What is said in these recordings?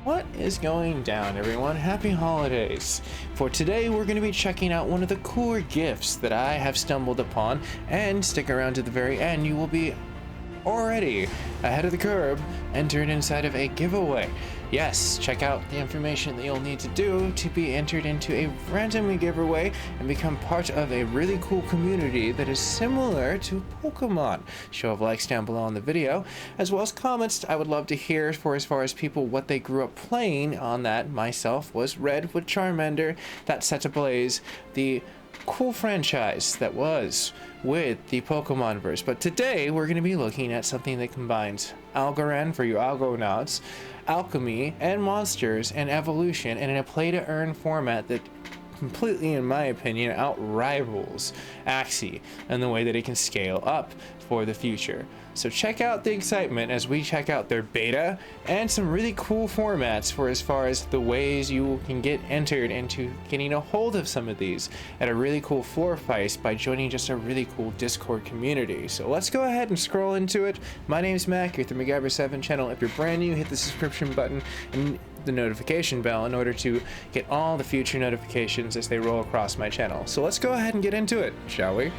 What is going down, everyone? Happy holidays. For today, we're going to be checking out one of the cooler gifts that I have stumbled upon, and stick around to the very end. You will be already ahead of the curve, entered inside of a giveaway. Yes, check out the information that you'll need to do to be entered into a randomly giveaway and become part of a really cool community that is similar to Pokemon. Show of likes down below on the video, as well as comments. I would love to hear for as far as people what they grew up playing on that. Myself was Red with Charmander, that set ablaze the cool franchise that was with the Pokemon verse. But today we're going to be looking at something that combines Algorand for you Algonauts, alchemy and monsters, and evolution, and in a play to earn format that completely, in my opinion, outrivals Axie and the way that it can scale up for the future. So check out the excitement as we check out their beta and some really cool formats for as far as the ways you can get entered into getting a hold of some of these at a really cool floor price by joining just a really cool Discord community. So let's go ahead and scroll into it. My name's Mac, you're at the MacGyver7 channel. If you're brand new, hit the subscription button and the notification bell in order to get all the future notifications as they roll across my channel. So let's go ahead and get into it, shall we?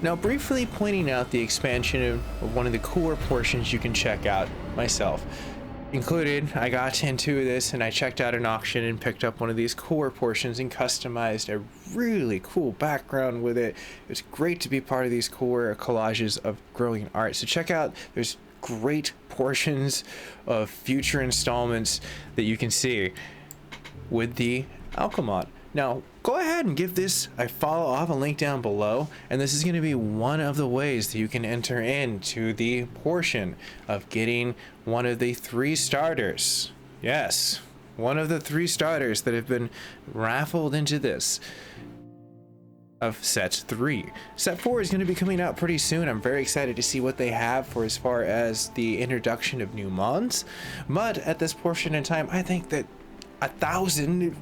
Now, briefly pointing out the expansion of one of the cooler portions you can check out myself. Included, I got into this and I checked out an auction and picked up one of these cooler portions and customized a really cool background with it. It was great to be part of these cooler collages of growing art. So check out, there's great portions of future installments that you can see with the Alchemon. Now, go ahead and give this a follow. I'll have a link down below, and this is going to be one of the ways that you can enter into the portion of getting one of the 3 starters. Yes, one of the 3 starters that have been raffled into this of set 3. Set 4 is going to be coming out pretty soon. I'm very excited to see what they have for as far as the introduction of new mons, but at this portion in time, I think that 1,000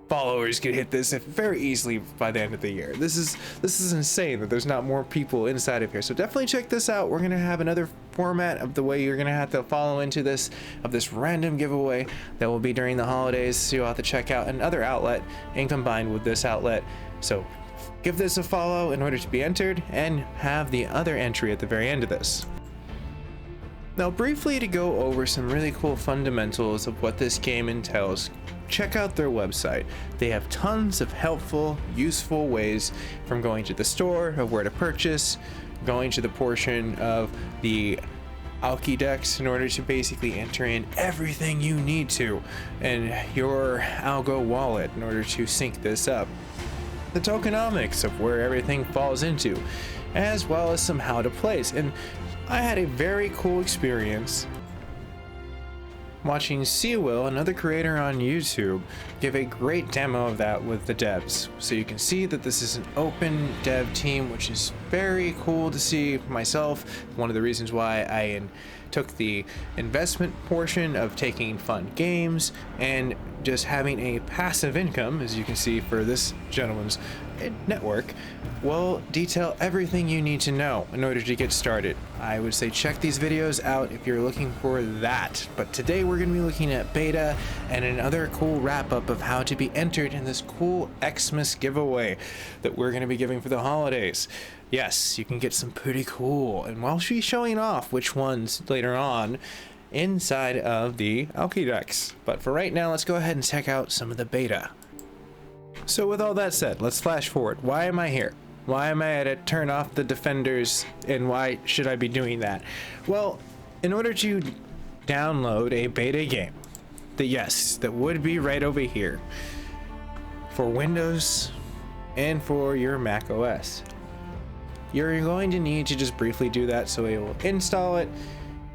followers can hit this very easily by the end of the year. This is insane that there's not more people inside of here. So definitely check this out. We're gonna have another format of the way you're gonna have to follow into this, of this random giveaway that will be during the holidays. So you'll have to check out another outlet and combine with this outlet. So give this a follow in order to be entered and have the other entry at the very end of this. Now, briefly to go over some really cool fundamentals of what this game entails, check out their website. They have tons of helpful, useful ways, from going to the store of where to purchase, going to the portion of the Alchedex in order to basically enter in everything you need to in your Algo wallet in order to sync this up. The tokenomics of where everything falls into, as well as some how to plays. And I had a very cool experience watching Seawill, another creator on YouTube, give a great demo of that with the devs. So you can see that this is an open dev team, which is very cool to see myself. One of the reasons why I took the investment portion of taking fun games and just having a passive income, as you can see for this gentleman's network, will detail everything you need to know in order to get started. I would say check these videos out if you're looking for that. But today we're going to be looking at beta and another cool wrap up of how to be entered in this cool Xmas giveaway that we're going to be giving for the holidays. Yes, you can get some pretty cool, and while she's showing off which ones later on inside of the Alchedex. But for right now, let's go ahead and check out some of the beta. So with all that said, let's flash forward. Why am I here? Why am I at turn off the defenders, and why should I be doing that? Well, in order to download a beta game, that would be right over here for Windows and for your Mac OS. You're going to need to just briefly do that, so it will install it.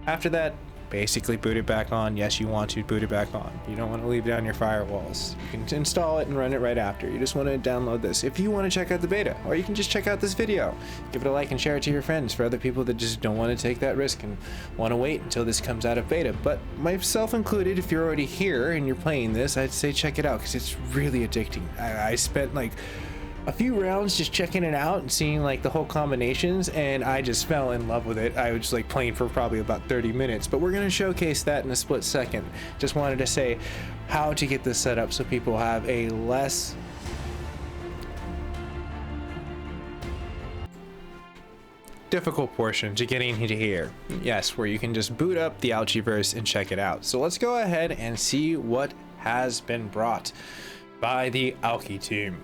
After that, basically boot it back on. Yes, you want to boot it back on. You don't want to leave down your firewalls. You can install it and run it right after. You just want to download this if you want to check out the beta, or you can just check out this video. Give it a like and share it to your friends for other people that just don't want to take that risk and want to wait until this comes out of beta. But myself included, if you're already here and you're playing this, I'd say check it out because it's really addicting. I spent like a few rounds just checking it out and seeing like the whole combinations, and I just fell in love with it. I was like playing for probably about 30 minutes, but we're going to showcase that in a split second. Just wanted to say how to get this set up so people have a less difficult portion to getting into here. Yes, where you can just boot up the Alchieverse and check it out. So let's go ahead and see what has been brought by the Alchie team.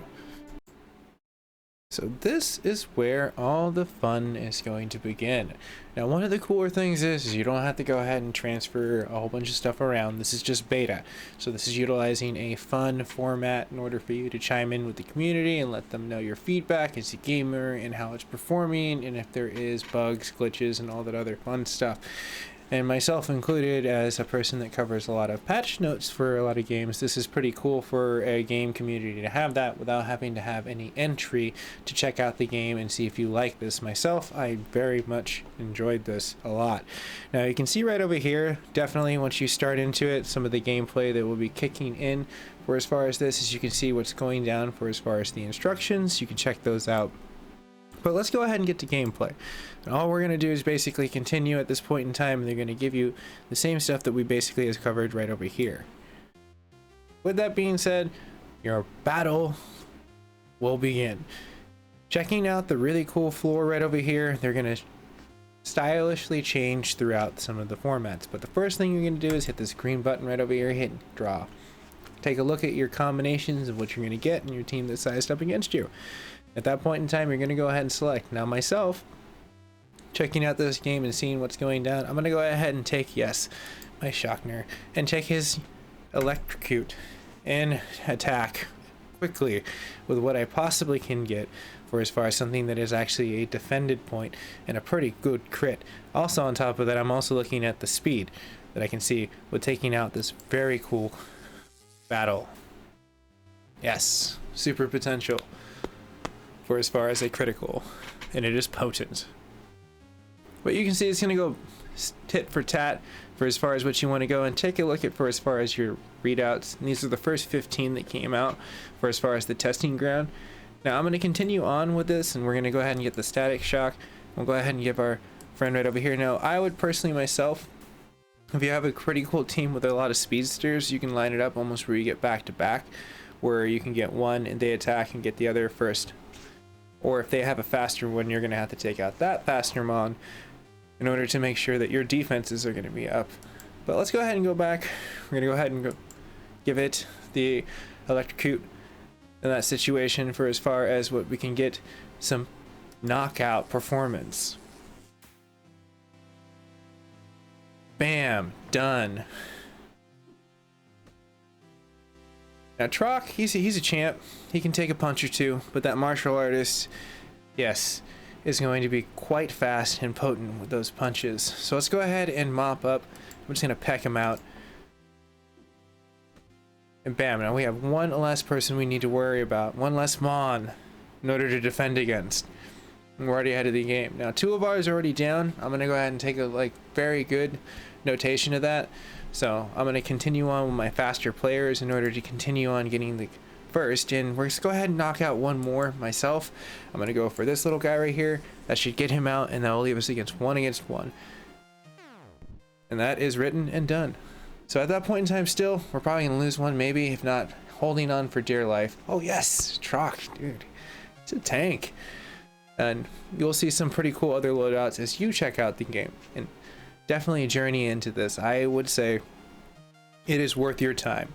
So this is where all the fun is going to begin. Now, one of the cooler things is you don't have to go ahead and transfer a whole bunch of stuff around. This is just beta. So this is utilizing a fun format in order for you to chime in with the community and let them know your feedback as a gamer and how it's performing, and if there is bugs, glitches, and all that other fun stuff. And myself included, as a person that covers a lot of patch notes for a lot of games, this is pretty cool for a game community to have that without having to have any entry to check out the game and see if you like this. Myself, I very much enjoyed this a lot. Now you can see right over here, definitely once you start into it, some of the gameplay that will be kicking in for as far as this, is you can see what's going down for as far as the instructions. You can check those out. But let's go ahead and get to gameplay. And all we're going to do is basically continue at this point in time, and they're going to give you the same stuff that we basically has covered right over here. With that being said, your battle will begin. Checking out the really cool floor right over here, they're going to stylishly change throughout some of the formats. But the first thing you're going to do is hit this green button right over here, hit draw. Take a look at your combinations of what you're going to get and your team that's sized up against you. At that point in time, you're going to go ahead and select. Now myself, checking out this game and seeing what's going down, I'm going to go ahead and take, yes, my Shockner, and take his electrocute and attack quickly with what I possibly can get for as far as something that is actually a defended point and a pretty good crit. Also on top of that, I'm also looking at the speed that I can see with taking out this very cool battle. Yes, super potential for as far as a critical, and it is potent. But you can see it's going to go tit for tat for as far as what you want to go, and take a look at for as far as your readouts. And these are the first 15 that came out for as far as the testing ground. Now I'm going to continue on with this, and we're going to go ahead and get the static shock. We'll go ahead and give our friend right over here. Now I would personally myself, if you have a pretty cool team with a lot of speedsters, you can line it up almost where you get back to back, where you can get one and they attack and get the other first. Or if they have a faster one, you're going to have to take out that faster mon in order to make sure that your defenses are going to be up. But let's go ahead and go back. We're going to go ahead and give it the electrocute in that situation for as far as what we can get some knockout performance. Bam, done. Now Trock, he's a champ. He can take a punch or two, but that martial artist, yes, is going to be quite fast and potent with those punches. So let's go ahead and mop up. I'm just going to peck him out. And bam, now we have one less person we need to worry about. One less Mon in order to defend against. And we're already ahead of the game. Now 2 of ours are already down. I'm going to go ahead and take a very good notation of that. So I'm going to continue on with my faster players in order to continue on getting the first. And we're just go ahead and knock out one more myself. I'm going to go for this little guy right here. That should get him out, and that will leave us against one. And that is written and done. So at that point in time still, we're probably going to lose one maybe, if not holding on for dear life. Oh yes, Trock, dude. It's a tank. And you'll see some pretty cool other loadouts as you check out the game. And definitely journey into this. I would say it is worth your time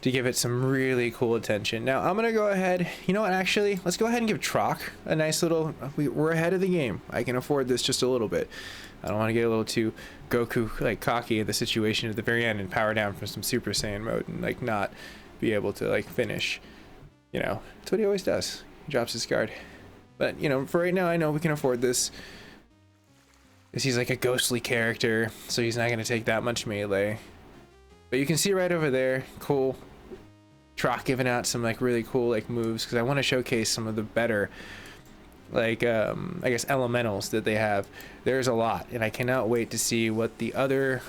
to give it some really cool attention. Now I'm gonna go ahead, you know what, actually let's go ahead and give Trock a nice little, we're ahead of the game. I can afford this just a little bit. I don't want to get a little too Goku cocky in the situation at the very end and power down from some Super Saiyan mode and not be able to finish. You know, that's what he always does. He drops his guard. But you know, for right now I know we can afford this. Because he's like a ghostly character, so he's not going to take that much melee. But you can see right over there, cool. Trock giving out some really cool moves, because I want to showcase some of the better I guess elementals that they have. There's a lot, and I cannot wait to see what the other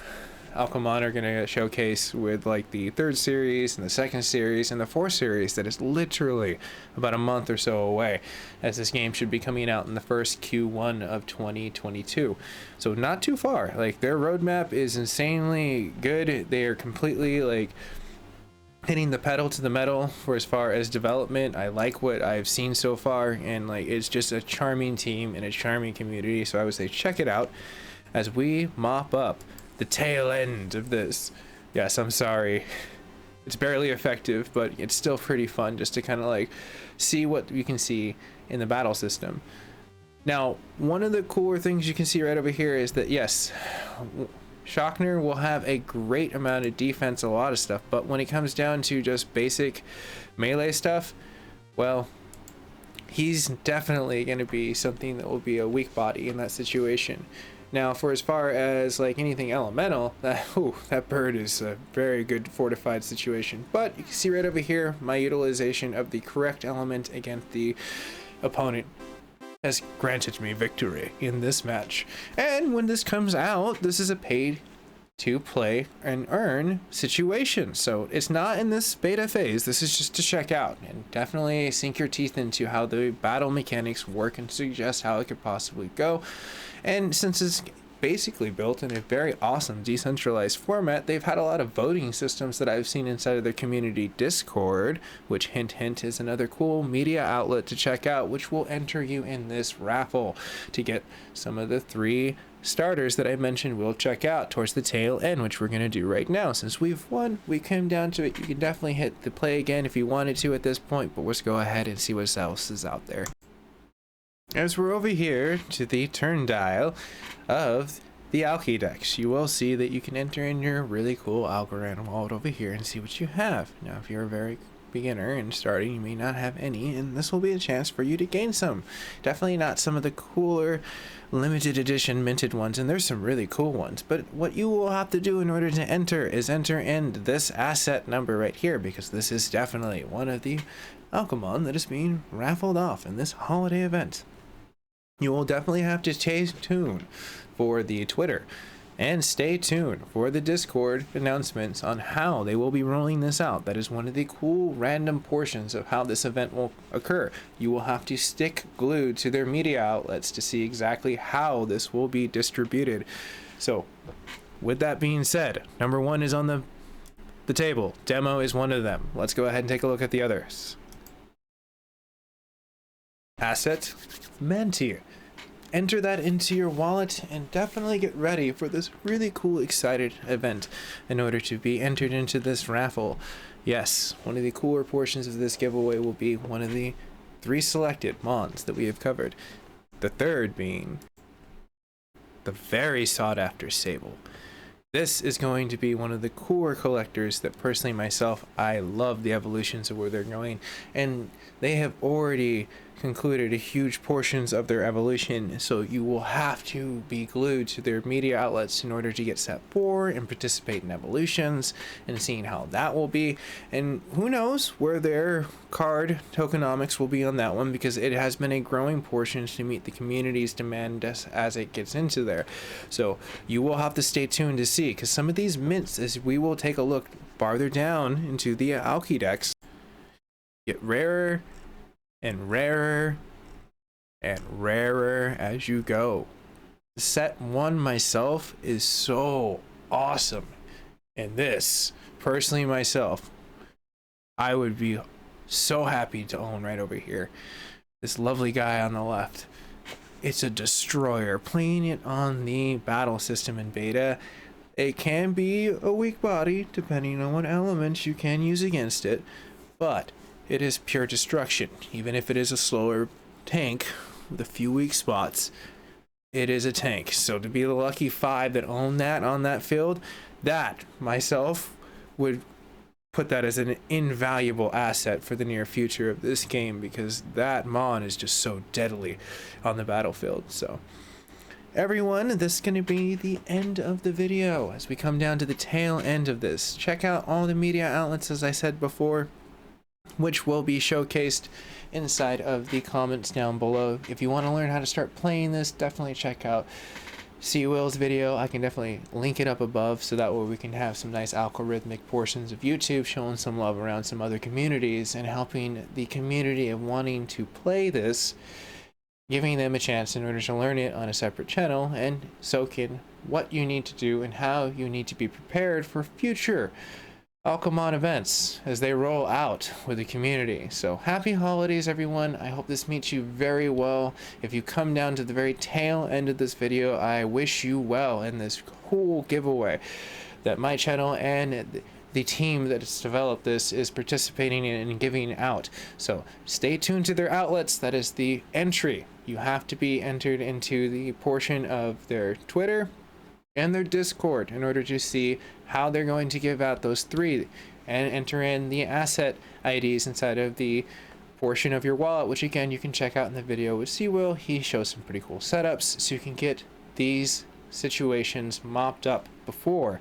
Alchemon are going to showcase with like the 3rd series and the 2nd series and the 4th series that is literally about a month or so away, as this game should be coming out in the first Q1 of 2022. So not too far. Like, their roadmap is insanely good. They are completely like hitting the pedal to the metal for as far as development. I like what I've seen so far, and like, it's just a charming team and a charming community. So I would say check it out as we mop up the tail end of this. Yes, I'm sorry, it's barely effective, but it's still pretty fun just to kind of like see what you can see in the battle system. Now, one of the cooler things you can see right over here is that yes, Shockner will have a great amount of defense, a lot of stuff, but when it comes down to just basic melee stuff, well, he's definitely going to be something that will be a weak body in that situation. Now, for as far as like anything elemental, that bird is a very good fortified situation. But you can see right over here, my utilization of the correct element against the opponent has granted me victory in this match. And when this comes out, this is a paid to play and earn situation, so it's not in this beta phase. This is just to check out and definitely sink your teeth into how the battle mechanics work and suggest how it could possibly go. And since it's basically built in a very awesome decentralized format, they've had a lot of voting systems that I've seen inside of their community Discord, which hint hint is another cool media outlet to check out, which will enter you in this raffle to get some of the 3 starters that I mentioned. We'll check out towards the tail end, which we're going to do right now. Since we've won, we came down to it. You can definitely hit the play again if you wanted to at this point, but let's go ahead and see what else is out there. As we're over here to the turn dial of the Alchie decks, you will see that you can enter in your really cool algorithm wallet over here and see what you have. Now, if you're a very beginner and starting, you may not have any, and this will be a chance for you to gain some. Definitely not some of the cooler limited edition minted ones, and there's some really cool ones, but what you will have to do in order to enter is enter in this asset number right here, because this is definitely one of the Alchemon that is being raffled off in this holiday event. You will definitely have to stay tuned for the Twitter and stay tuned for the Discord announcements on how they will be rolling this out. That is one of the cool random portions of how this event will occur. You will have to stick glued to their media outlets to see exactly how this will be distributed. So with that being said, number 1 is on the table. Demo is one of them. Let's go ahead and take a look at the others. Asset Mantier. Enter that into your wallet and definitely get ready for this really cool, excited event in order to be entered into this raffle. Yes, one of the cooler portions of this giveaway will be one of the 3 selected mons that we have covered. The 3rd being the very sought after Sable. This is going to be one of the cooler collectors that personally myself, I love the evolutions of where they're going, and they have already concluded a huge portions of their evolution, so you will have to be glued to their media outlets in order to get set 4 and participate in evolutions and seeing how that will be. And who knows where their card tokenomics will be on that one, because it has been a growing portion to meet the community's demand as it gets into there. So you will have to stay tuned to see, because some of these mints, as we will take a look farther down into the Alchie decks, get rarer and rarer and rarer as you go. Set 1 myself is so awesome, and this personally myself, I would be so happy to own right over here. This lovely guy on the left, it's a destroyer. Playing it on the battle system in beta, it can be a weak body depending on what elements you can use against it, but it is pure destruction. Even if it is a slower tank with a few weak spots, it is a tank. So to be the lucky 5 that own that on that field, that myself would put that as an invaluable asset for the near future of this game, because that mon is just so deadly on the battlefield. So everyone, this is going to be the end of the video as we come down to the tail end of this. Check out all the media outlets, as I said before, which will be showcased inside of the comments down below. If you want to learn how to start playing this, definitely check out Will's video. I can definitely link it up above so that way we can have some nice algorithmic portions of YouTube showing some love around some other communities and helping the community of wanting to play this, giving them a chance in order to learn it on a separate channel and soak in what you need to do and how you need to be prepared for future Alchemon events as they roll out with the community. So happy holidays, everyone. I hope this meets you very well. If you come down to the very tail end of this video, I wish you well in this cool giveaway that my channel and the team that has developed this is participating in and giving out. So stay tuned to their outlets. That is the entry. You have to be entered into the portion of their Twitter and their Discord in order to see how they're going to give out those 3 and enter in the asset IDs inside of the portion of your wallet, which again you can check out in the video with Will. He shows some pretty cool setups so you can get these situations mopped up before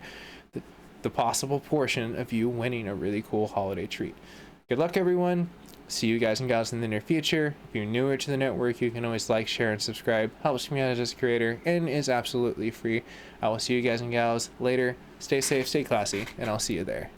the possible portion of you winning a really cool holiday treat. Good luck, everyone. See you guys and gals in the near future. If you're newer to the network, you can always like, share, and subscribe. Helps me out as a creator and is absolutely free. I will see you guys and gals later. Stay safe, stay classy, and I'll see you there.